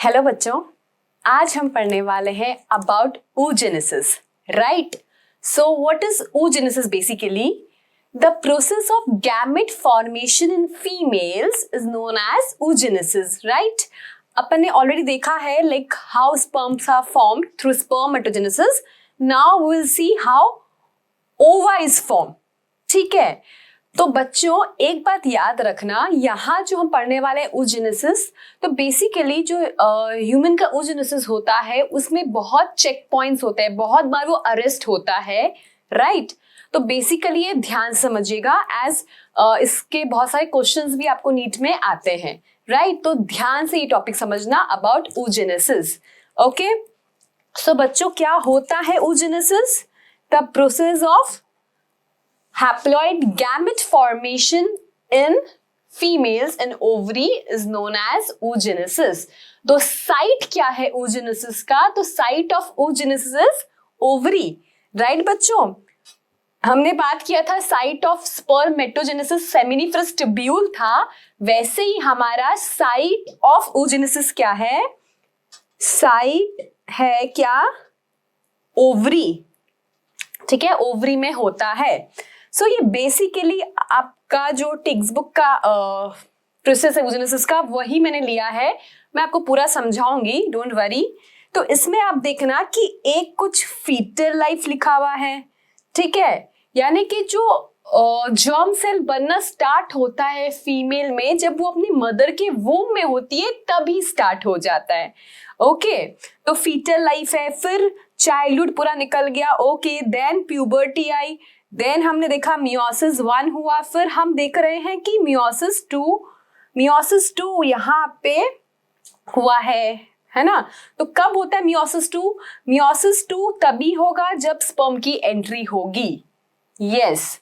Hello बच्चों, आज हम पढ़ने वाले हैं about oogenesis, right? So what is oogenesis basically? The process of gamete formation in females is known as oogenesis, right? अपन ने ऑलरेडी देखा है like how sperms are formed through spermatogenesis. Now we will see how ova is form. ठीक है, तो बच्चों एक बात याद रखना, यहाँ जो हम पढ़ने वाले हैं oogenesis, तो बेसिकली जो ह्यूमन का oogenesis होता है उसमें बहुत चेक पॉइंट्स होते हैं, बहुत बार वो अरेस्ट होता है, राइट? तो बेसिकली ये ध्यान समझिएगा एज इसके बहुत सारे क्वेश्चंस भी आपको नीट में आते हैं, राइट? तो ध्यान से ये टॉपिक समझना अबाउट oogenesis. ओके, सो बच्चों क्या होता है oogenesis? The process of haploid gamete formation in females in ovary is known as oogenesis. तो साइट क्या है oogenesis का? तो site of oogenesis is ovary, right बच्चों? हमने बात किया था site of spermatogenesis seminiferous tubule था, वैसे ही हमारा साइट ऑफ oogenesis क्या है? साइट है क्या? ओवरी. ठीक है, ओवरी में होता है. सो ये बेसिकली आपका जो टेक्स्ट बुक का प्रोसेस है oogenesis का, वही मैंने लिया है. मैं आपको पूरा समझाऊंगी, डोंट वरी. तो इसमें आप देखना कि एक कुछ फीटल लाइफ लिखा हुआ है, ठीक है, यानी कि जो जर्म सेल बनना स्टार्ट होता है फीमेल में जब वो अपनी मदर के वूम में होती है तभी स्टार्ट हो जाता है. ओके, तो फीटल लाइफ है, फिर चाइल्डहुड पूरा निकल गया. ओके, देन प्यूबर्टी आई, देन हमने देखा मियोसिस 1 हुआ, फिर हम देख रहे हैं कि मियोसिस 2 यहाँ पे हुआ है ना? तो कब होता है मियोसिस 2? मियोसिस 2 तभी होगा जब स्पर्म की एंट्री होगी. यस,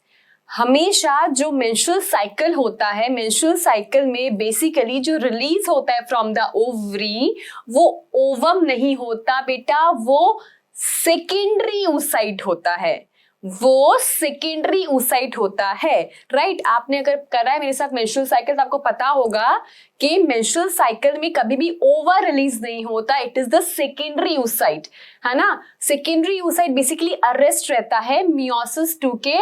हमेशा जो मेंस्ट्रुअल साइकिल होता है, मेंस्ट्रुअल साइकिल में बेसिकली जो रिलीज होता है फ्रॉम द ओवरी, वो ओवम नहीं होता बेटा, वो सेकेंडरी oocyte होता है. वो सेकेंडरी oocyte होता है, राइट? आपने अगर करा है मेरे साथ मेंस्ट्रुअल साइकिल तो आपको पता होगा कि मेंस्ट्रुअल साइकिल में कभी भी ओवर रिलीज नहीं होता, it is the secondary oocyte, है ना? सेकेंडरी oocyte बेसिकली अरेस्ट रहता है मियोसिस 2 के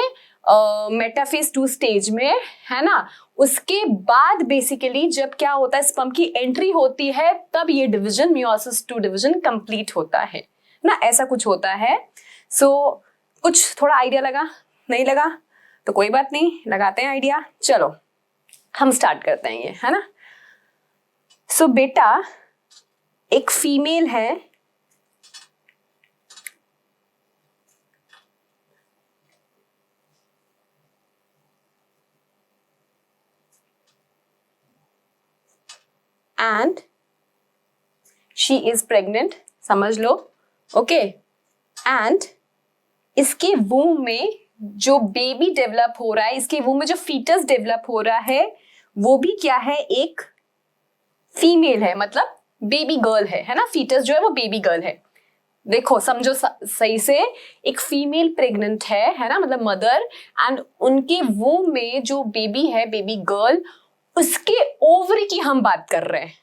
मेटाफेज 2 स्टेज में, है ना? उसके बाद बेसिकली जब क्या होता है, स्पर्म की एंट्री होती है, तब ये डिवीजन मियोसिस 2 डिवीजन कंप्लीट होता है ना, ऐसा कुछ होता है. सो कुछ थोड़ा आइडिया लगा? नहीं लगा तो कोई बात नहीं, लगाते हैं आइडिया. चलो हम स्टार्ट करते हैं ये, है ना? सो बेटा एक फीमेल है, एंड शी इज प्रेग्नेंट, समझ लो. ओके, एंड इसके वूम में जो बेबी डेवलप हो रहा है, इसके वूम में जो फीटस डेवलप हो रहा है, वो भी क्या है? एक फीमेल है, मतलब बेबी गर्ल है ना? फीटस जो है वो बेबी गर्ल है. देखो समझो सही से, एक फीमेल प्रेग्नेंट है ना, मतलब मदर, एंड उनके वूम में जो बेबी है, बेबी गर्ल, उसके ओवरी की हम बात कर रहे हैं.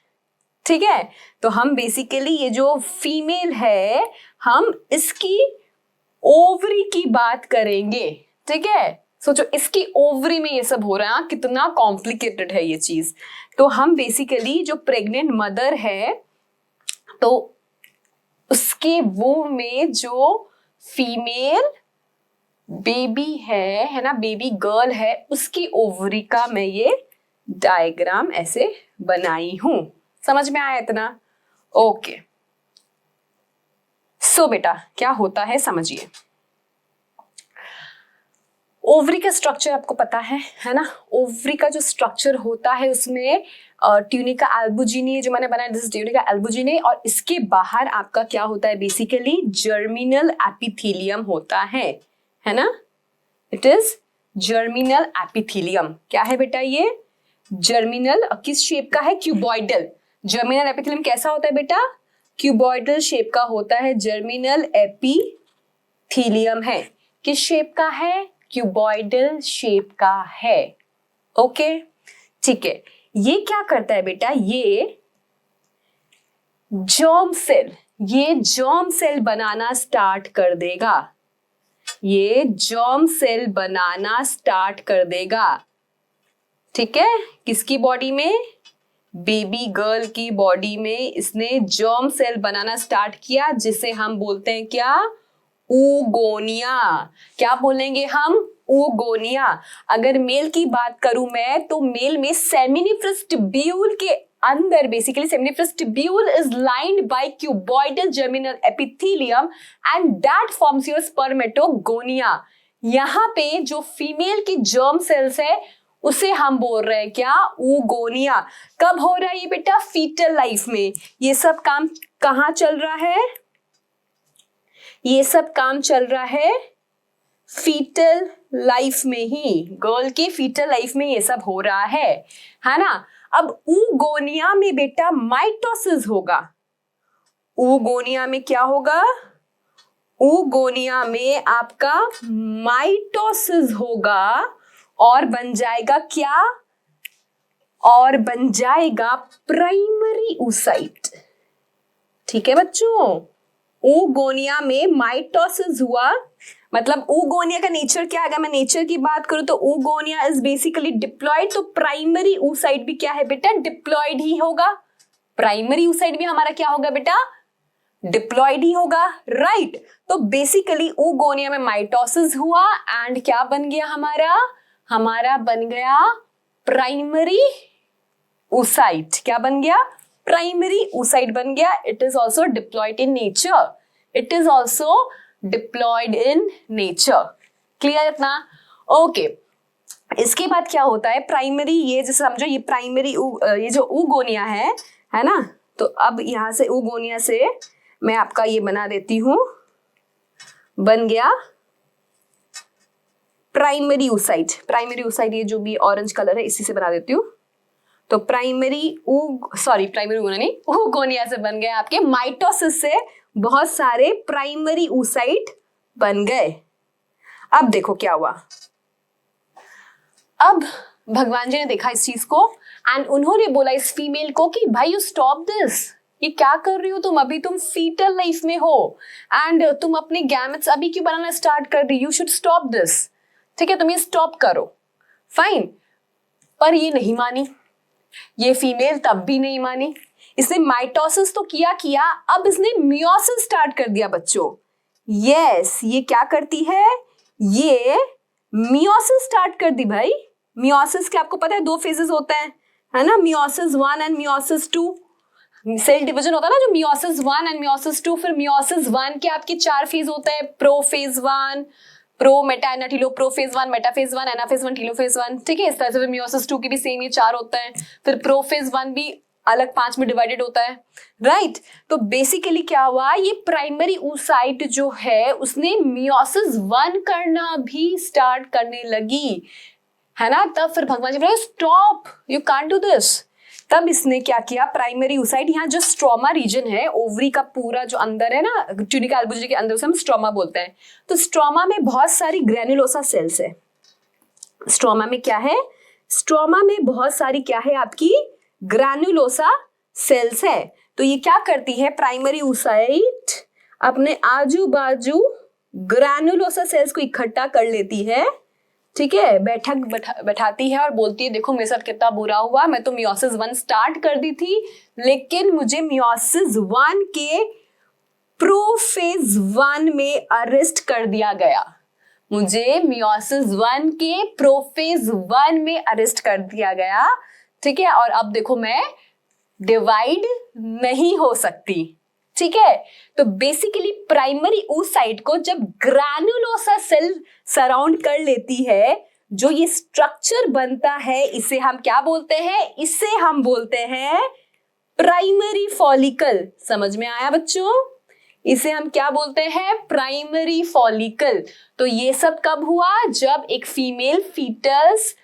ठीक है, तो हम बेसिकली ये जो फीमेल है, हम इसकी ओवरी की बात करेंगे. ठीक है, सोचो इसकी ओवरी में ये सब हो रहा है, कितना कॉम्प्लिकेटेड है ये चीज. तो हम बेसिकली जो प्रेग्नेंट मदर है, तो उसके वूम में जो फीमेल बेबी है ना, बेबी गर्ल है, उसकी ओवरी का मैं ये डायग्राम ऐसे बनाई हूं. समझ में आया इतना? ओके, सो बेटा क्या होता है समझिए. ओवरी का स्ट्रक्चर आपको पता है ना? ओवरी का जो स्ट्रक्चर होता है उसमें ट्यूनिका एल्बुजिनी जो मैंने बनाया, दिस इज ट्यूनिका एल्बुजिनी, और इसके बाहर आपका क्या होता है? बेसिकली जर्मिनल एपिथेलियम होता है ना? It is germinal epithelium. क्या है बेटा ये? जर्मिनल. किस शेप का है? क्यूबॉइडल. जर्मिनल एपिथेलियम कैसा होता है बेटा? क्यूबॉइडल शेप का होता है. जर्मिनल एपिथेलियम है, किस शेप का है? क्यूबॉइडल शेप का है. ओके, ठीक है. ये क्या करता है बेटा? ये जर्म सेल, ये जर्म सेल बनाना स्टार्ट कर देगा, ये जर्म सेल बनाना स्टार्ट कर देगा। ठीक है, किसकी बॉडी में? बेबी गर्ल की बॉडी में इसने जर्म सेल बनाना स्टार्ट किया, जिसे हम बोलते हैं क्या? oogonia। क्या बोलेंगे हम? oogonia। अगर मेल की बात करूं मैं, तो मेल में सेमिनिफरस ट्यूब्यूल के अंदर, basically seminiferous tubule is lined by cuboidal germinal epithelium and that forms your spermatogonia. यहाँ पे जो फीमेल की जर्म सेल्स है उसे हम बोल रहे हैं क्या? oogonia। कब हो रहा है ये बेटा? फीटल लाइफ में। ये सब काम कहाँ चल रहा है? ये सब काम चल रहा है फीटल लाइफ में ही, गर्ल की फीटल लाइफ में ये सब हो रहा है ना। अब oogonia में बेटा माइटोसिस होगा। oogonia में क्या होगा? oogonia में आपका माइटोसिस होगा और बन जाएगा क्या? और बन जाएगा प्राइमरी oocyte। ठीक है बच्चों, oogonia में माइटोसिस हुआ, मतलब oogonia का नेचर क्या है? अगर मैं नेचर की बात करूं तो oogonia इज बेसिकली डिप्लॉयड, तो प्राइमरी oocyte भी क्या है बेटा? डिप्लॉयड ही होगा। प्राइमरी oocyte भी हमारा क्या होगा बेटा? डिप्लॉयड ही होगा, राइट। तो बेसिकली oogonia में माइटोसिस हुआ एंड क्या बन गया हमारा? हमारा बन गया प्राइमरी oocyte। क्या बन गया? प्राइमरी oocyte बन गया। It is also diploid in nature, it is also diploid in nature. Clear इतना? ओके। इसके बाद क्या होता है? प्राइमरी, ये जैसे समझो ये प्राइमरी ये जो oogonia है ना, तो अब यहां से oogonia से मैं आपका ये बना देती हूं, बन गया प्राइमरी oocyte। प्राइमरी oocyte ये जो भी ऑरेंज कलर है इसी से बना देती हूँ। तो प्राइमरी oogonia नहीं, oogonia से बन गए आपके माइटोसिस से बहुत सारे प्राइमरी oocyte बन गए। अब देखो क्या हुआ। अब भगवान जी ने देखा इस चीज को एंड उन्होंने बोला इस फीमेल को कि भाई यू स्टॉप दिस, ये क्या कर रही हो तुम? अभी तुम फीटल लाइफ में हो एंड तुम अपने गैमेट्स अभी क्यों बनाना स्टार्ट कर रही? You should stop this. ठीक है, तुम ये स्टॉप करो। फाइन। पर ये नहीं मानी, ये फीमेल तब भी नहीं मानी। इसने माइटोसिस तो किया, अब इसने मियोसिस स्टार्ट कर दिया बच्चों। यस, ये क्या करती है? ये मियोसिस स्टार्ट कर दी भाई। मियोसिस के आपको पता है 2 फेजेस होते हैं, है ना? Meiosis 1 and meiosis 2। Cell division होता है ना, जो मियोसिस 1 एंड मियोसिस 2। फिर मियोसिस 1 के आपके 4 फेज होते हैं, प्रोफेज 1, प्रो मेटा एना Tillo, prophase 1, metaphase 1, anaphase 1, telophase 1। ठीक है, इस तरह से। फिर मियोसिस 2 की भी सेम ही 4 होता है। फिर प्रोफेज 1 भी अलग 5 में डिवाइडेड होता है, राइट। तो बेसिकली क्या हुआ? ये प्राइमरी oocyte जो है उसने मियोसिस 1 करना भी स्टार्ट करने लगी, है ना। तब फिर भगवान जी बोले stop, you can't do this. तब इसने क्या किया? प्राइमरी oocyte, यहाँ जो स्ट्रोमा रीजन है, ओवरी का पूरा जो अंदर है ना, ट्यूनिका अल्बुजिनी के अंदर, उसे हम स्ट्रोमा बोलते हैं। तो स्ट्रोमा में बहुत सारी ग्रेनुलोसा सेल्स है। स्ट्रोमा में क्या है? स्ट्रोमा में बहुत सारी क्या है आपकी? ग्रेनुलोसा सेल्स है। तो ये क्या करती है? प्राइमरी oocyte अपने आजू बाजू ग्रेनुलोसा सेल्स को इकट्ठा कर लेती है। ठीक है, बैठाती है और बोलती है देखो मेरे साथ कितना बुरा हुआ, मैं तो मियोसिस 1 स्टार्ट कर दी थी, लेकिन मुझे मियोसिस 1 के प्रोफेज 1 में अरेस्ट कर दिया गया। मुझे मियोसिस 1 के प्रोफेज 1 में अरेस्ट कर दिया गया। ठीक है, और अब देखो मैं डिवाइड नहीं हो सकती। ठीक है, तो बेसिकली प्राइमरी oocyte को जब ग्रैनुलोसा सेल सराउंड कर लेती है, जो ये स्ट्रक्चर बनता है, इसे हम क्या बोलते हैं? इसे हम बोलते हैं प्राइमरी फॉलिकल। समझ में आया बच्चों? इसे हम क्या बोलते हैं? Primary follicle. तो ये सब कब हुआ? जब एक फीमेल फीटस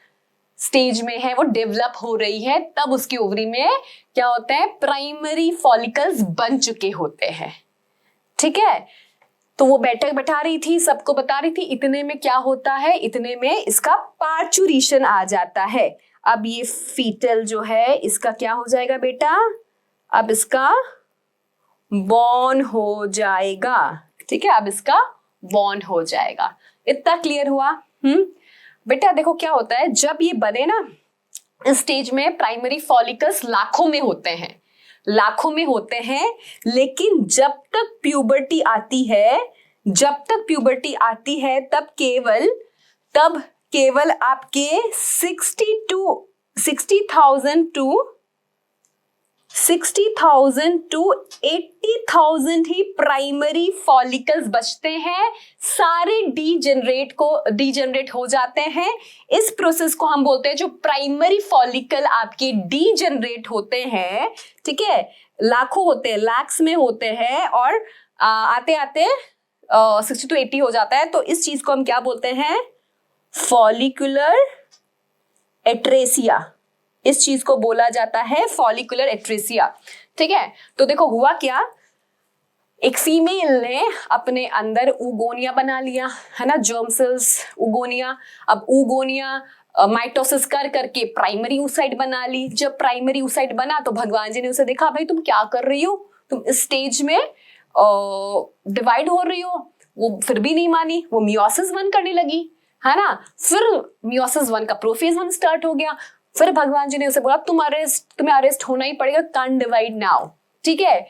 स्टेज में है, वो डेवलप हो रही है, तब उसकी ओवरी में क्या होता है? प्राइमरी फॉलिकल्स बन चुके होते हैं। ठीक है, तो वो बैठा रही थी, सबको बता रही थी। इतने में क्या होता है? इतने में इसका पार्चुरेशन आ जाता है। अब ये फीटल जो है इसका क्या हो जाएगा बेटा? अब इसका बॉर्न हो जाएगा। ठीक है, अब इसका बॉर्न हो जाएगा। इतना क्लियर हुआ? बेटा देखो क्या होता है, जब ये बने ना, इस स्टेज में प्राइमरी फॉलिकल्स लाखों में होते हैं, लाखों में होते हैं, लेकिन जब तक प्यूबर्टी आती है, जब तक प्यूबर्टी आती है तब केवल आपके 60,000 टू 80,000 ही प्राइमरी फॉलिकल्स बचते हैं, सारे डीजेनरेट हो जाते हैं। इस प्रोसेस को हम बोलते हैं, जो प्राइमरी फॉलिकल आपके डीजेनरेट होते हैं, ठीक है, लाखों होते हैं, लैक्स में होते हैं, और आते आते 60 to 80 हो जाता है, तो इस चीज को हम क्या बोलते हैं? Follicular atresia. इस चीज को बोला जाता है फॉलिकुलर एट्रेसिया। ठीक है, तो देखो हुआ क्या, एक फीमेल ने अपने अंदर ऊगोनिया बना लिया, है ना, जर्म सेल्स, ऊगोनिया। अब ऊगोनिया माइटोसिस कर करके प्राइमरी oocyte बना ली। जब प्राइमरी oocyte बना तो भगवान जी ने उसे देखा, भाई तुम क्या कर रही हो, तुम इस स्टेज में डिवाइड हो रही हो। वो फिर भी नहीं मानी, वो मियोसिस 1 करने लगी, है ना। फिर मियोसिस 1 का प्रोफेज 1 स्टार्ट हो गया। फिर भगवान जी ने उसे बोला तुम्हें अरेस्ट होना ही पड़ेगा, कांट डिवाइड नाउ। ठीक है,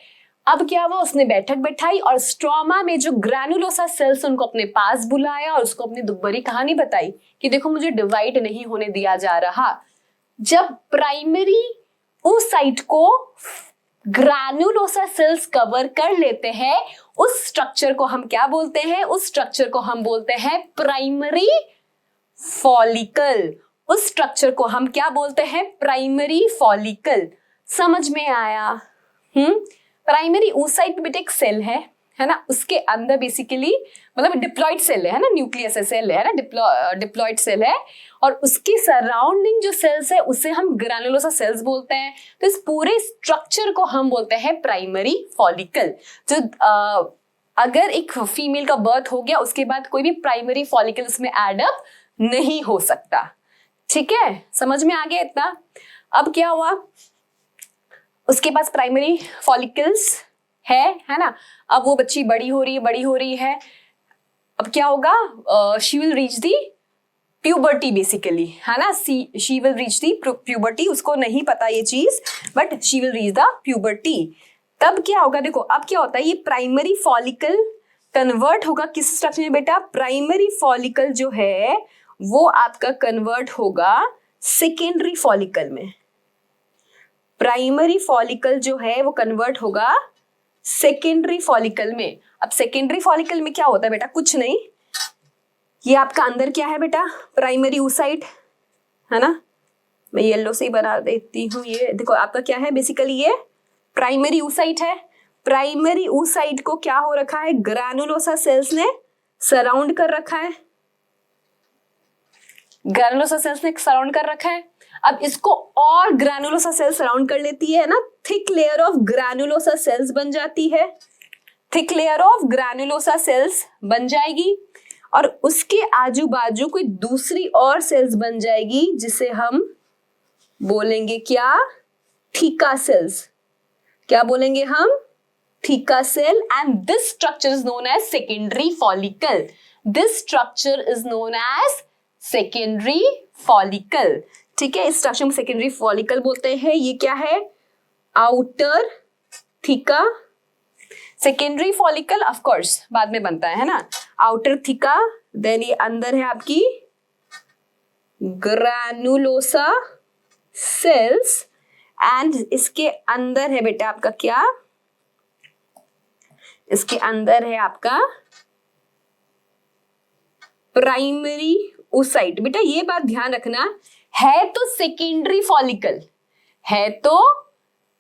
अब क्या हुआ, उसने बैठक बैठाई और स्ट्रोमा में जो ग्रैनुलोसा सेल्स उनको अपने पास बुलाया और उसको अपनी दुखभरी कहानी बताई कि देखो मुझे डिवाइड नहीं होने दिया जा रहा। जब प्राइमरी oocyte को ग्रैनुलोसा सेल्स कवर कर लेते हैं, उस स्ट्रक्चर को हम क्या बोलते हैं? उस स्ट्रक्चर को हम बोलते हैं प्राइमरी फॉलिकल। उस स्ट्रक्चर को हम क्या बोलते हैं? Primary follicle. समझ में आया? प्राइमरी oocyte बेटा एक सेल है ना, उसके अंदर बेसिकली मतलब डिप्लॉइड सेल है ना, न्यूक्लियस सेल है ना, डिप्लॉइड सेल है, और उसकी सराउंडिंग जो सेल्स है उसे हम ग्रैनुलोसा सेल्स बोलते हैं। तो इस पूरे स्ट्रक्चर को हम बोलते हैं प्राइमरी फॉलिकल। जो अगर एक फीमेल का बर्थ हो गया उसके बाद कोई भी प्राइमरी फॉलिकल उसमें एड अप नहीं हो सकता। ठीक है, समझ में आ गया इतना? अब क्या हुआ, उसके पास प्राइमरी फॉलिकल्स है ना। अब वो बच्ची बड़ी हो रही है। अब क्या होगा, she will reach the puberty basically, है ना। She will reach the puberty, उसको नहीं पता ये चीज, but she will reach the puberty. तब क्या होगा, देखो अब क्या होता है, ये प्राइमरी फॉलिकल कन्वर्ट होगा किस स्ट्रक्चर में बेटा? प्राइमरी फॉलिकल जो है वो आपका कन्वर्ट होगा सेकेंडरी फॉलिकल में। प्राइमरी फॉलिकल जो है वो कन्वर्ट होगा सेकेंडरी फॉलिकल में। अब सेकेंडरी फॉलिकल में क्या होता है बेटा? कुछ नहीं, ये आपका अंदर क्या है बेटा? प्राइमरी oocyte, है ना। मैं येलो से ही बना देती हूँ। ये देखो आपका क्या है, बेसिकली ये प्राइमरी oocyte है। प्राइमरी oocyte को क्या हो रखा है? ग्रैनुलोसा सेल्स ने सराउंड कर रखा है, ग्रैनुलोसा सेल्स ने सराउंड कर रखा है। अब इसको और ग्रैनुलोसा सेल सराउंड कर लेती है ना, thick layer of granulosa cells बन जाती है, thick layer of granulosa cells बन जाएगी, और उसके आजू बाजू कोई दूसरी और सेल्स बन जाएगी जिसे हम बोलेंगे क्या? Theca cells. क्या बोलेंगे हम? Theca cell. And this structure is known as secondary follicle. This structure is known as secondary follicle. ठीक है, इस स्ट्रक्चर में सेकेंडरी फॉलिकल बोलते हैं। ये क्या है? Outer theca. Secondary follicle of course बाद में बनता है ना, आउटर थीका। देन ये अंदर है आपकी ग्रैनुलोसा सेल्स, एंड इसके अंदर है बेटा आपका क्या? इसके अंदर है आपका प्राइमरी oocyte। बेटा ये बात ध्यान रखना, है तो सेकेंडरी फॉलिकल, है तो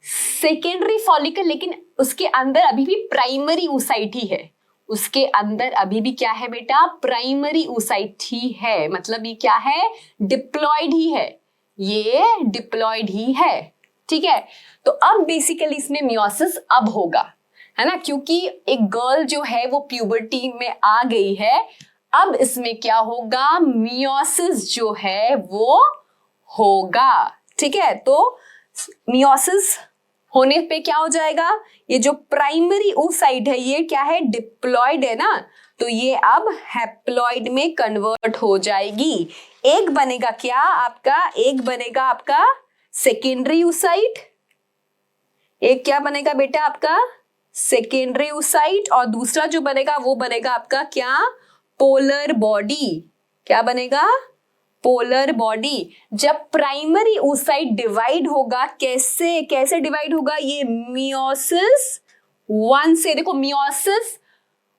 सेकेंडरी फॉलिकल, लेकिन उसके अंदर अभी भी प्राइमरी oocyte ही है। उसके अंदर अभी भी क्या है बेटा? प्राइमरी oocyte ही है। मतलब ये क्या है? डिप्लॉयड ही है, ये डिप्लॉयड ही है। ठीक है, तो अब बेसिकली इसमें मियोसिस अब होगा, है ना, क्योंकि एक गर्ल जो है वो प्यूबर्टी में आ गई है। अब इसमें क्या होगा? मियोसिस जो है वो होगा। ठीक है, तो मियोसिस होने पे क्या हो जाएगा, ये जो प्राइमरी oocyte है ये क्या है, डिप्लॉयड है ना, तो ये अब हैप्लॉइड में कन्वर्ट हो जाएगी। एक बनेगा क्या आपका, एक बनेगा आपका सेकेंडरी oocyte, एक क्या बनेगा बेटा आपका सेकेंडरी oocyte, और दूसरा जो बनेगा वो बनेगा आपका क्या, पोलर बॉडी। क्या बनेगा, पोलर बॉडी। जब प्राइमरी oocyte डिवाइड होगा, कैसे कैसे डिवाइड होगा, ये मियोसिस 1 से, देखो मियोसिस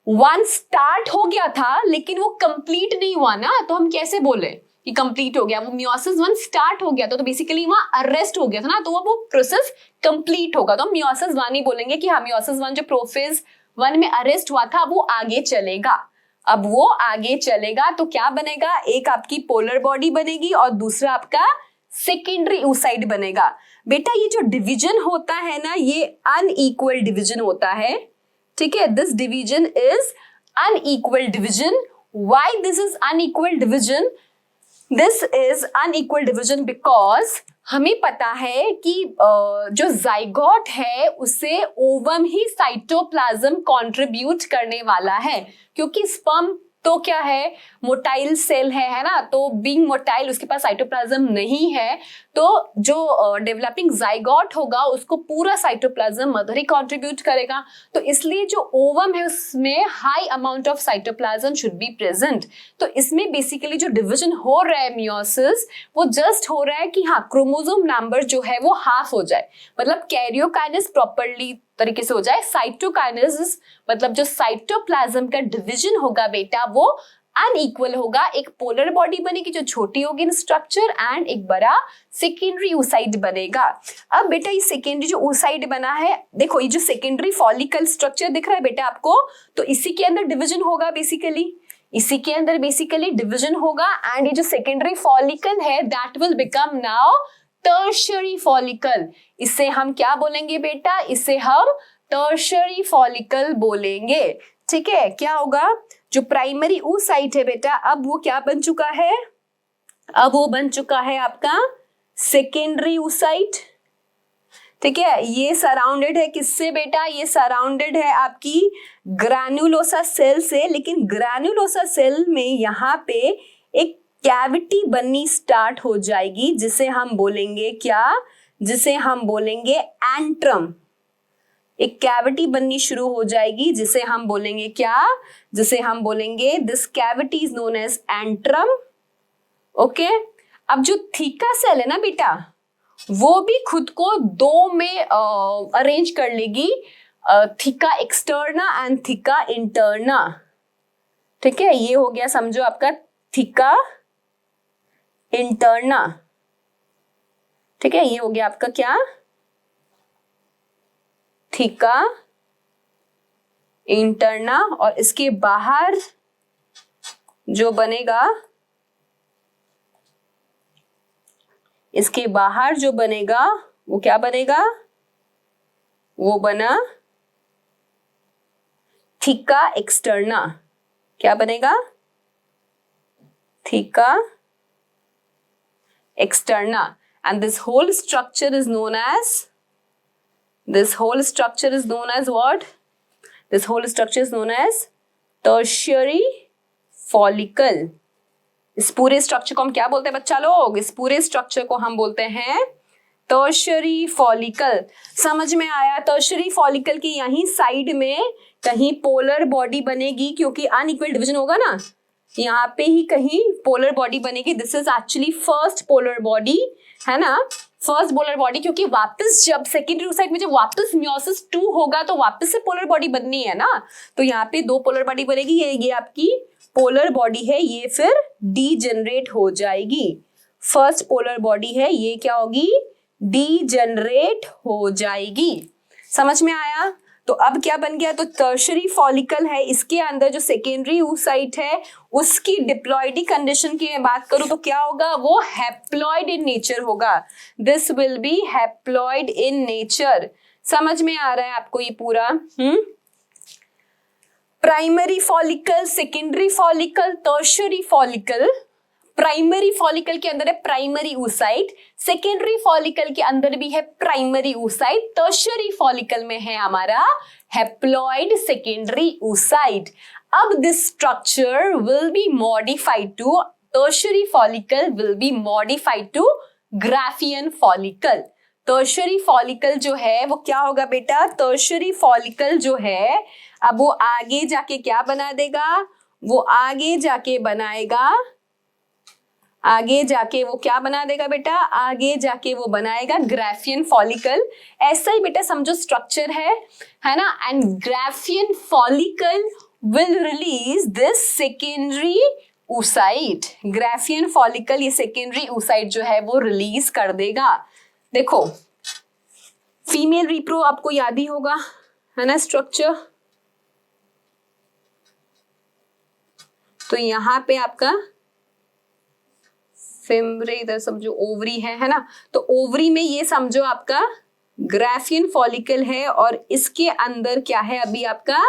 1 स्टार्ट हो गया था लेकिन वो कंप्लीट नहीं हुआ ना, तो हम कैसे बोले कि कंप्लीट हो गया, वो मियोसिस 1 स्टार्ट हो गया था तो बेसिकली वहां अरेस्ट हो गया था ना, तो वो प्रोसेस कंप्लीट होगा, तो हम मियोसिस 1 ही बोलेंगे कि हाँ मियोसिस 1 जो प्रोफेज 1 में अरेस्ट हुआ था वो आगे चलेगा। अब वो आगे चलेगा तो क्या बनेगा, एक आपकी पोलर बॉडी बनेगी और दूसरा आपका सेकेंडरी oocyte बनेगा। बेटा ये जो डिवीजन होता है ना, ये अनइक्वल डिवीजन होता है, ठीक है, this division is unequal division. Why this is unequal division, this is unequal division because हमें पता है कि जो जाइगोट है उसे ओवम ही साइटोप्लाज्म कंट्रीब्यूट करने वाला है, क्योंकि स्पर्म तो क्या है, मोटाइल सेल है ना, तो बीइंग मोटाइल उसके पास साइटोप्लाज्म नहीं है, तो जो डेवलपिंग जाइगोट होगा उसको पूरा साइटोप्लाज्म मदर ही कंट्रीब्यूट करेगा, तो इसलिए जो ओवम है उसमें high amount of cytoplasm should be present. तो इसमें बेसिकली जो डिवीजन हो रहा है मियोसिस, वो जस्ट हो रहा है कि हाँ क्रोमोसोम नंबर जो है वो हाफ हो जाए, मतलब कैरियोकाइनेस प्रॉपर्ली तरीके से हो जाए, साइटोकाइनेसिस मतलब जो साइटोप्लाज्म का डिवीजन होगा बेटा वो अनइक्वल होगा, एक पोलर बॉडी बनेगी जो छोटी होगी इन स्ट्रक्चर एंड एक बड़ा सेकेंडरी oocyte बनेगा। अब बेटा ये सेकेंडरी जो oocyte बना है, देखो ये जो सेकेंडरी फॉलिकल स्ट्रक्चर दिख रहा है बेटा आपको, तो इसी के अंदर डिवीजन होगा बेसिकली, इसी के अंदर बेसिकली डिवीजन होगा एंड ये जो सेकेंडरी फॉलिकल है that will become now tertiary follicle. इसे हम क्या बोलेंगे बेटा, इसे हम टर्शियरी फॉलिकल बोलेंगे, ठीक है। क्या होगा, जो प्राइमरी oocyte है बेटा अब वो क्या बन चुका है, अब वो बन चुका है आपका सेकेंडरी oocyte, ठीक है। ये सराउंडेड है किससे बेटा, ये सराउंडेड है आपकी ग्रैन्युलोसा सेल से, लेकिन ग्रैन्युलोसा सेल में यहाँ पे एक कैविटी बननी स्टार्ट हो जाएगी जिसे हम बोलेंगे क्या, जिसे हम बोलेंगे एंट्रम। एक कैविटी बननी शुरू हो जाएगी जिसे हम बोलेंगे क्या, जिसे हम बोलेंगे this cavity is known as antrum, okay. अब जो थीका सेल है ना बेटा वो भी खुद को दो में अरेंज कर लेगी, theca externa and theca interna, ठीक है। ये हो गया समझो आपका थीका इंटरना, ठीक है, ये हो गया आपका क्या, थीका इंटरना। और इसके बाहर जो बनेगा, इसके बाहर जो बनेगा वो क्या बनेगा, वो बना थीका एक्सटर्ना। क्या बनेगा, theca externa, and this whole structure is known as, this whole structure is known as what, this whole structure is known as tertiary follicle। इस पूरे स्ट्रक्चर को हम क्या बोलते हैं बच्चा लोग, इस पूरे स्ट्रक्चर को हम बोलते हैं टर्शियरी फॉलिकल। समझ में आया, टर्शियरी फॉलिकल की यहीं साइड में कहीं पोलर बॉडी बनेगी, क्योंकि अनइक्वल डिवीजन होगा ना, यहाँ पे ही कहीं पोलर बॉडी बनेगी। This is actually first polar body, है ना, फर्स्ट पोलर बॉडी, क्योंकि वापस जब सेकेंडरी oocyte में जब वापस मियोसिस 2 होगा तो वापस से पोलर बॉडी बननी है ना, तो यहाँ पे 2 पोलर बॉडी बनेगी। ये आपकी पोलर बॉडी है, ये फिर डीजेनरेट हो जाएगी। फर्स्ट पोलर बॉडी है, ये क्या होगी, डीजेनरेट हो जाएगी। समझ में आया। तो अब क्या बन गया, तो टर्शियरी फॉलिकल है, इसके अंदर जो सेकेंडरी oocyte है उसकी डिप्लॉइडी कंडीशन की मैं बात करूं तो क्या होगा, वो हैप्लॉइड इन नेचर होगा। This will be haploid in nature. समझ में आ रहा है आपको ये पूरा? Primary follicle, secondary follicle, tertiary follicle. Primary follicle के अंदर है प्राइमरी oocyte, सेकेंडरी फॉलिकल के अंदर भी है प्राइमरी oocyte, टर्शियरी फॉलिकल में है हमारा हैप्लॉइड सेकेंडरी oocyte. अब this structure will be modified to tertiary follicle will be modified to Graafian follicle. Tertiary follicle जो है वो क्या होगा बेटा, टर्शियरी फॉलिकल जो है अब वो आगे जाके क्या बना देगा, वो आगे जाके बनाएगा, आगे जाके वो क्या बना देगा बेटा, आगे जाके वो बनाएगा ग्राफियन फॉलिकल. ऐसा ही बेटा समझो स्ट्रक्चर है ना. And Graafian follicle will release this secondary oocyte. Graafian follicle ये सेकेंडरी oocyte जो है वो रिलीज कर देगा. देखो फीमेल रिप्रो आपको याद ही होगा है ना स्ट्रक्चर. तो यहां पे आपका फिम्ब्रे, इधर समझो ओवरी है ना. तो ओवरी में ये समझो आपका ग्राफियन फॉलिकल है और इसके अंदर क्या है अभी आपका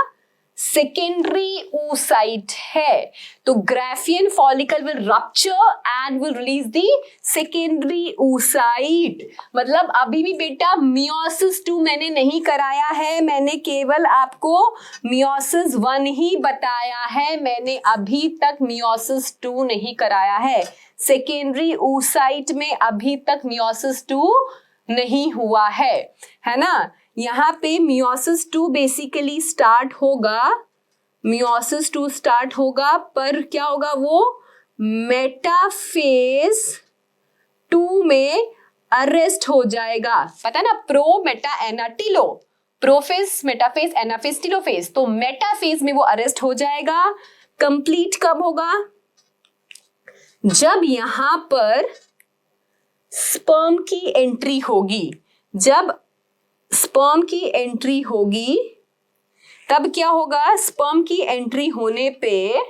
सेकेंडरी oocyte है. तो Graafian follicle will rupture and will release the secondary oocyte. मतलब अभी भी बेटा मियोसिस 2 मैंने नहीं कराया है, मैंने केवल आपको मियोसिस 1 ही बताया है, मैंने अभी तक मियोसिस 2 नहीं कराया है. सेकेंडरी oocyte में अभी तक मियोसिस 2 नहीं हुआ है ना. यहाँ पे मियोसिस 2 बेसिकली स्टार्ट होगा, मियोसिस 2 स्टार्ट होगा, पर क्या होगा वो मेटाफेज 2 में अरेस्ट हो जाएगा. पता ना, pro meta ana telo, prophase metaphase anaphase telophase. तो मेटाफेज में वो अरेस्ट हो जाएगा. कंप्लीट कब होगा, जब यहां पर स्पर्म की एंट्री होगी. जब स्पर्म की एंट्री होगी तब क्या होगा, स्पर्म की एंट्री होने पे,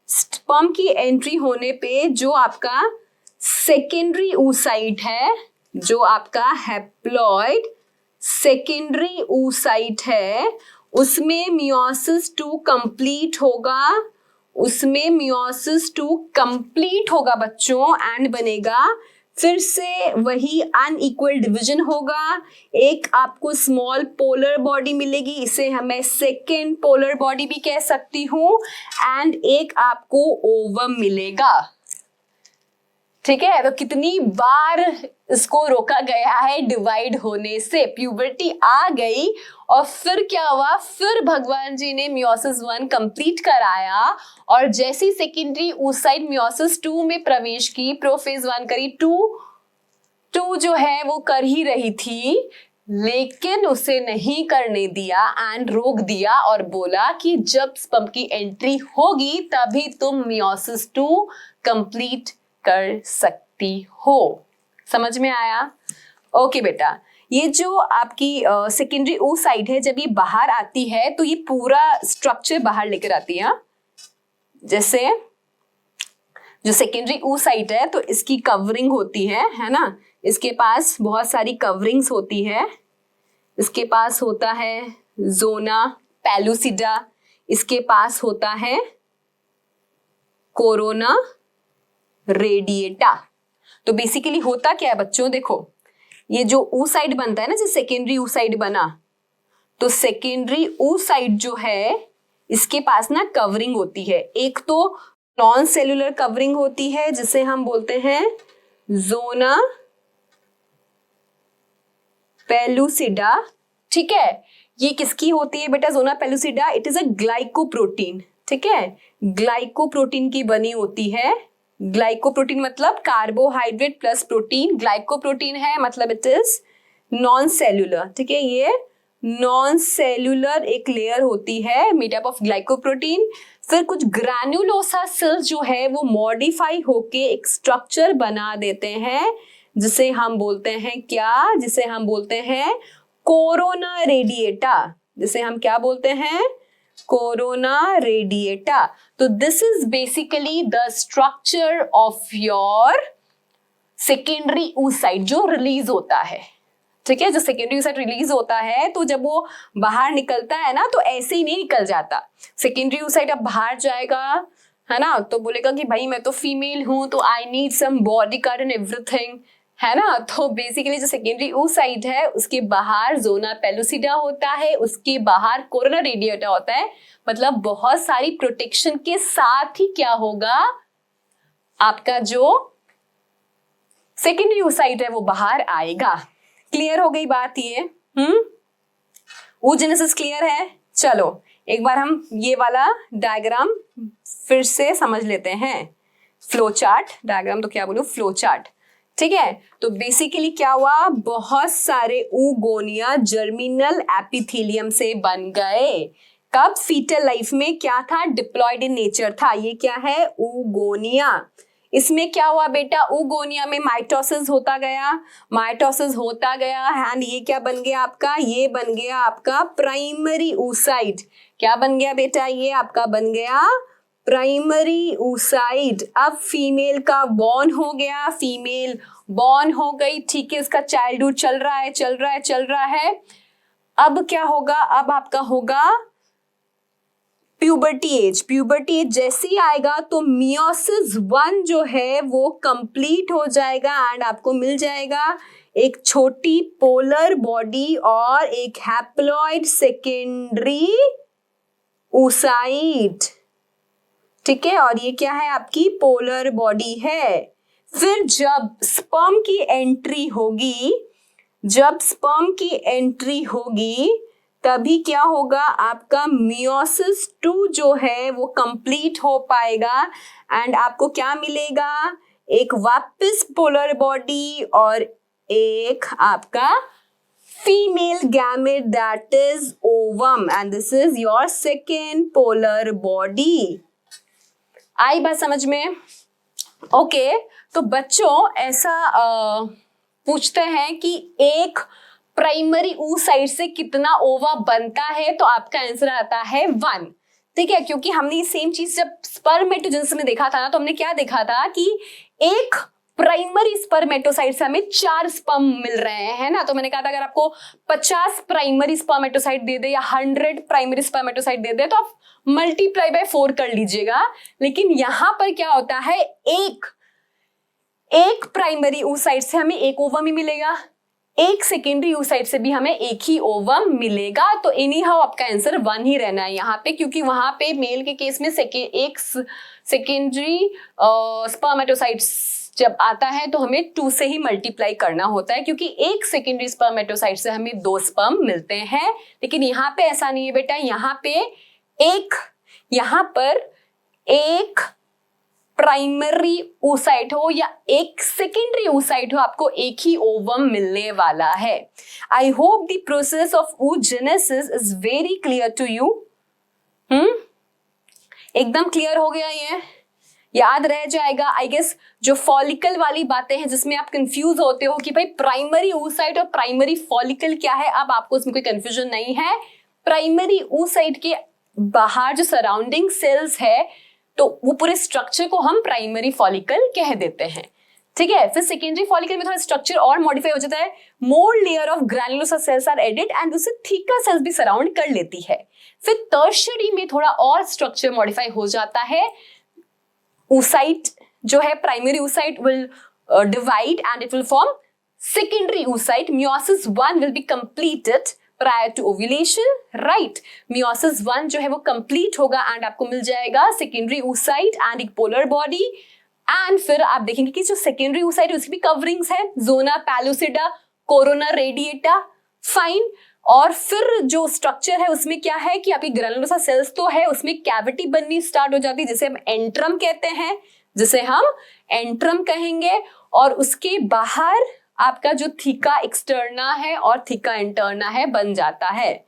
स्पर्म की एंट्री होने पे जो आपका सेकेंडरी oocyte है, जो आपका हैप्लॉइड सेकेंडरी oocyte है, उसमें मियोसिस 2 कंप्लीट होगा, उसमें मियोसिस 2 कंप्लीट होगा बच्चों. एंड बनेगा फिर से वही अनइक्वल डिवीजन होगा. एक आपको स्मॉल पोलर बॉडी मिलेगी, इसे हमें सेकेंड पोलर बॉडी भी कह सकती हूँ. एंड एक आपको ओवम मिलेगा. ठीक है, तो कितनी बार इसको रोका गया है डिवाइड होने से. प्यूबर्टी आ गई और फिर क्या हुआ, फिर भगवान जी ने मियोसिस 1 कंप्लीट कराया और जैसी सेकेंडरी oocyte मियोसिस 2 में प्रवेश की, प्रोफेज 1 करी, 2 जो है वो कर ही रही थी, लेकिन उसे नहीं करने दिया एंड रोक दिया और बोला कि जब स्पर्म की एंट्री होगी तभी तुम मियोसिस 2 कंप्लीट कर सकती हो. समझ में आया? ओके बेटा, ये जो आपकी सेकेंडरी oocyte है, जब ये बाहर आती है तो ये पूरा स्ट्रक्चर बाहर लेकर आती है. जैसे जो सेकेंडरी oocyte है तो इसकी कवरिंग होती है ना. इसके पास बहुत सारी कवरिंग्स होती है. इसके पास होता है जोना पेलुसिडा, इसके पास होता है कोरोना रेडिएटा. तो बेसिकली होता क्या है बच्चों, देखो ये जो oocyte बनता है ना, जो सेकेंडरी oocyte बना, तो सेकेंडरी oocyte जो है इसके पास ना कवरिंग होती है. एक तो नॉन सेल्यूलर कवरिंग होती है जिसे हम बोलते हैं जोना पेलुसिडा. ठीक है, ये किसकी होती है बेटा zona pellucida? It is a glycoprotein. ठीक है, ग्लाइकोप्रोटीन की बनी होती है. ग्लाइकोप्रोटीन मतलब कार्बोहाइड्रेट प्लस प्रोटीन. ग्लाइकोप्रोटीन है मतलब इट इज नॉन सेल्यूलर. ठीक है, ये नॉन सेल्यूलर एक लेयर होती है मेड अप ऑफ ग्लाइकोप्रोटीन. फिर कुछ ग्रैन्युलोसा सेल्स जो है वो मॉडिफाई होके एक स्ट्रक्चर बना देते हैं जिसे हम बोलते हैं क्या, जिसे हम बोलते हैं कोरोना रेडिएटा. जिसे हम क्या बोलते हैं, कोरोना रेडिएटा. तो this is basically the structure of your secondary oocyte जो रिलीज होता है. ठीक है, जो सेकेंडरी oocyte रिलीज होता है तो जब वो बाहर निकलता है ना तो ऐसे ही नहीं निकल जाता. सेकेंडरी oocyte अब बाहर जाएगा है ना, तो बोलेगा कि भाई मैं तो फीमेल हूं तो I need some body card and everything, है ना। तो बेसिकली जो सेकेंडरी oocyte है उसके बाहर जोना पेलुसिडा होता है, उसके बाहर कोरोना रेडिएटा होता है, मतलब बहुत सारी प्रोटेक्शन के साथ ही क्या होगा, आपका जो सेकेंडरी oocyte है वो बाहर आएगा। क्लियर हो गई बात ये? oogenesis क्लियर है? चलो एक बार हम ये वाला डायग्राम फिर से समझ लेते हैं। फ्लो चार्ट, डायग्राम तो क्या बोलूं, फ्लो चार्ट, ठीक है। तो बेसिकली क्या हुआ, बहुत सारे ऊगोनिया जर्मिनल एपिथेलियम से बन गए। कब? फीटल लाइफ में क्या था, डिप्लॉयड इन नेचर था। ये क्या है, ऊगोनिया। इसमें क्या हुआ बेटा, ऊगोनिया में माइटोसिस होता गया, माइटोसिस होता गया एंड ये क्या बन गया आपका, ये बन गया आपका प्राइमरी oocyte। क्या बन गया बेटा, ये आपका बन गया प्राइमरी oocyte। अब फीमेल का बॉर्न हो गया, फीमेल बॉर्न हो गई, ठीक है, इसका चाइल्डहुड चल रहा है, चल रहा है, चल रहा है। अब क्या होगा, अब आपका होगा प्यूबर्टी एज। प्यूबर्टी एज जैसे ही आएगा तो मियोसिस 1 जो है वो कंप्लीट हो जाएगा एंड आपको मिल जाएगा एक छोटी पोलर बॉडी और एक हैप्लॉइड सेकेंडरी oocyte, ठीक है। और ये क्या है, आपकी पोलर बॉडी है। फिर जब स्पर्म की एंट्री होगी, जब स्पर्म की एंट्री होगी तभी क्या होगा, आपका मियोसिस 2 जो है वो कंप्लीट हो पाएगा एंड आपको क्या मिलेगा, एक वापस पोलर बॉडी और एक आपका female gamete that is ovum and this is your second polar body. आई बात समझ में? ओके तो बच्चों ऐसा पूछते हैं कि एक प्राइमरी oocyte से कितना ओवा बनता है, तो आपका आंसर आता है 1, ठीक है। क्योंकि हमने ये सेम चीज जब स्पर्मेटोजेनेसिस में देखा था ना, तो हमने क्या देखा था कि एक प्राइमरी स्पर्मेटोसाइट से हमें 4 स्पर्म मिल रहे हैं ना। तो मैंने कहा था अगर आपको 50 प्राइमरी स्पर्मेटोसाइट दे दे या 100 प्राइमरी स्पर्मेटोसाइट दे दे तो आप मल्टीप्लाई बाय 4 कर लीजिएगा। लेकिन यहां पर क्या होता है, एक प्राइमरी oocyte से हमें एक ओवम ही मिलेगा, एक सेकेंडरी oocyte से भी हमें एक ही ओवम मिलेगा। तो एनी हाउ आपका आंसर 1 ही रहना है यहाँ पे, क्योंकि वहां पे मेल के केस में एक सेकेंडरी स्पर्मेटोसाइट्स जब आता है तो हमें 2 से ही मल्टीप्लाई करना होता है, क्योंकि एक सेकेंडरी स्पर्मेटोसाइट से हमें 2 स्पर्म मिलते हैं। लेकिन यहाँ पे ऐसा नहीं है बेटा, यहाँ पर एक प्राइमरी oocyte हो या एक सेकेंडरी oocyte हो, आपको एक ही ओवम मिलने वाला है। I hope the process of oogenesis is very clear to you. एकदम क्लियर हो गया, ये याद रह जाएगा आई गेस। जो फॉलिकल वाली बातें हैं जिसमें आप कंफ्यूज होते हो कि भाई प्राइमरी oocyte और प्राइमरी फॉलिकल क्या है, अब आपको इसमें कोई कंफ्यूजन नहीं है। प्राइमरी oocyte के बाहर जो सराउंडिंग सेल्स है तो वो पूरे स्ट्रक्चर को हम प्राइमरी फॉलिकल कह देते हैं, ठीक है। फिर सेकेंडरी फॉलिकल में थोड़ा स्ट्रक्चर और मॉडिफाई हो जाता है, more layer of granulosa cells are added and उससे थिकर सेल्स भी सराउंड कर लेती है। फिर टर्शियरी में थोड़ा और स्ट्रक्चर मॉडिफाई हो जाता है। oocyte जो है primary oocyte will divide and it will form secondary oocyte. Meiosis 1 will be completed prior to ovulation, right? Meiosis 1 जो है वो complete होगा and आपको मिल जाएगा secondary oocyte and एक polar body. and फिर आप देखेंगे कि जो secondary oocyte है उसकी भी coverings है, zona pellucida, corona radiata, fine. और फिर जो स्ट्रक्चर है उसमें क्या है कि आपकी ग्रैनुलोसा सेल्स तो है, उसमें कैविटी बननी स्टार्ट हो जाती है जिसे हम एंट्रम कहते हैं, जिसे हम एंट्रम कहेंगे। और उसके बाहर आपका जो थीका एक्सटर्ना है और थीका इंटरना है बन जाता है,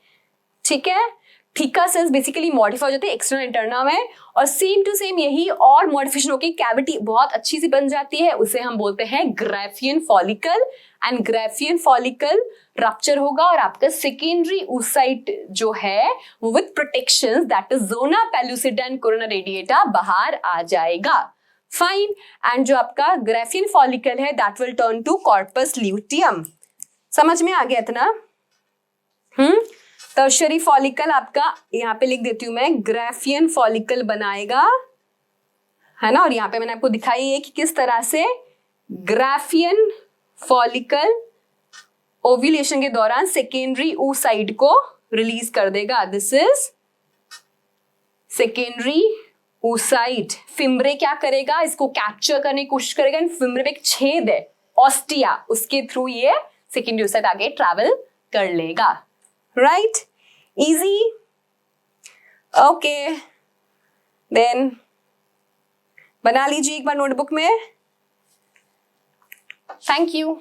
ठीक है। थीका सेल्स बेसिकली मॉडिफाई हो जाते हैं एक्सटर्नल इंटरना में, और सेम टू सेम यही और मॉडिफिकेशन होकर कैविटी बहुत अच्छी सी बन जाती है, उसे हम बोलते हैं Graafian follicle. And Graafian follicle rupture होगा और आपका सेकेंडरी oocyte जो है वो with protection that is zona pellucida and corona radiata बाहर आ जाएगा, फाइन। एंड जो आपका ग्राफियन फॉलिकल है that will turn to corpus luteum. समझ में आ गया इतना? टर्शियरी फॉलिकल आपका यहाँ पे लिख देती हूं मैं, ग्राफियन फॉलिकल बनाएगा है ना। और यहाँ पे मैंने आपको दिखाई है कि किस तरह से ग्राफियन फॉलिकल ओव्यूलेशन के दौरान सेकेंडरी oocyte को रिलीज कर देगा। This is secondary oocyte। Fimbriae क्या करेगा, इसको कैप्चर करने की कोशिश करेगा। इन फिम्ब्रे पे एक छेद है ऑस्टिया, उसके थ्रू ये सेकेंडरी oocyte आगे ट्रैवल कर लेगा। Right, easy. ओके, देन बना लीजिए एक बार नोटबुक में। Thank you.